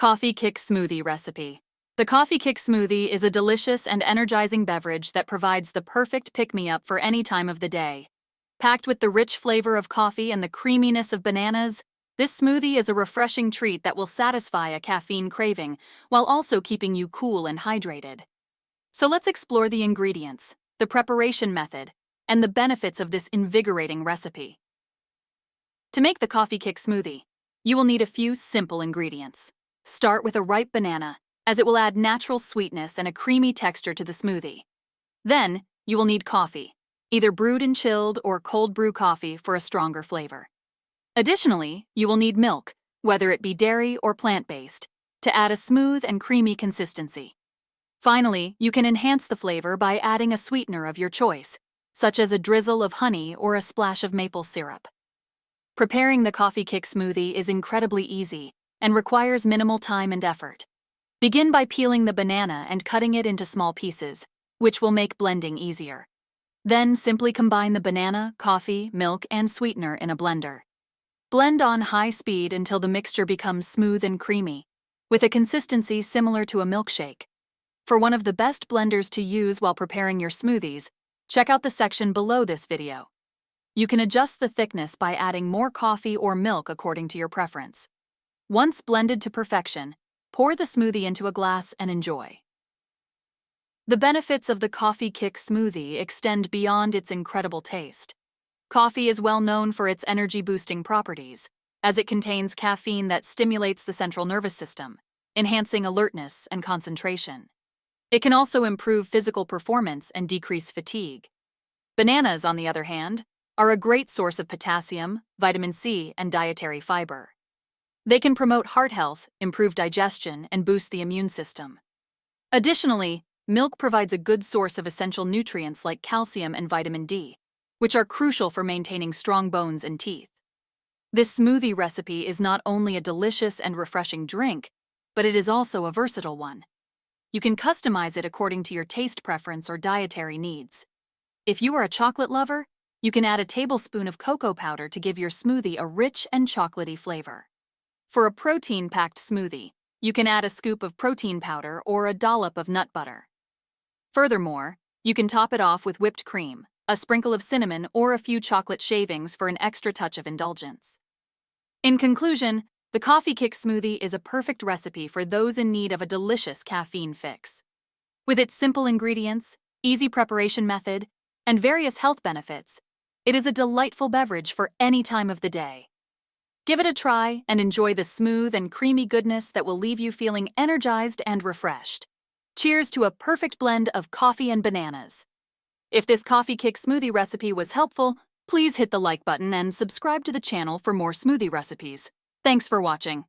Coffee Kick Smoothie recipe. The Coffee Kick Smoothie is a delicious and energizing beverage that provides the perfect pick-me-up for any time of the day. Packed with the rich flavor of coffee and the creaminess of bananas, this smoothie is a refreshing treat that will satisfy a caffeine craving while also keeping you cool and hydrated. So let's explore the ingredients, the preparation method, and the benefits of this invigorating recipe. To make the Coffee Kick Smoothie, you will need a few simple ingredients. Start with a ripe banana, as it will add natural sweetness and a creamy texture to the smoothie. Then, you will need coffee, either brewed and chilled or cold brew coffee for a stronger flavor. Additionally, you will need milk, whether it be dairy or plant-based, to add a smooth and creamy consistency. Finally, you can enhance the flavor by adding a sweetener of your choice, such as a drizzle of honey or a splash of maple syrup. Preparing the Coffee Kick Smoothie is incredibly easy and requires minimal time and effort. Begin by peeling the banana and cutting it into small pieces, which will make blending easier. Then simply combine the banana, coffee, milk, and sweetener in a blender. Blend on high speed until the mixture becomes smooth and creamy, with a consistency similar to a milkshake. For one of the best blenders to use while preparing your smoothies, check out the section below this video. You can adjust the thickness by adding more coffee or milk according to your preference. Once blended to perfection, pour the smoothie into a glass and enjoy. The benefits of the Coffee Kick Smoothie extend beyond its incredible taste. Coffee is well known for its energy-boosting properties, as it contains caffeine that stimulates the central nervous system, enhancing alertness and concentration. It can also improve physical performance and decrease fatigue. Bananas, on the other hand, are a great source of potassium, vitamin C, and dietary fiber. They can promote heart health, improve digestion, and boost the immune system. Additionally, milk provides a good source of essential nutrients like calcium and vitamin D, which are crucial for maintaining strong bones and teeth. This smoothie recipe is not only a delicious and refreshing drink, but it is also a versatile one. You can customize it according to your taste preference or dietary needs. If you are a chocolate lover, you can add a tablespoon of cocoa powder to give your smoothie a rich and chocolatey flavor. For a protein-packed smoothie, you can add a scoop of protein powder or a dollop of nut butter. Furthermore, you can top it off with whipped cream, a sprinkle of cinnamon, or a few chocolate shavings for an extra touch of indulgence. In conclusion, the Coffee Kick Smoothie is a perfect recipe for those in need of a delicious caffeine fix. With its simple ingredients, easy preparation method, and various health benefits, it is a delightful beverage for any time of the day. Give it a try and enjoy the smooth and creamy goodness that will leave you feeling energized and refreshed. Cheers to a perfect blend of coffee and bananas. If this Coffee Kick Smoothie recipe was helpful, please hit the like button and subscribe to the channel for more smoothie recipes. Thanks for watching.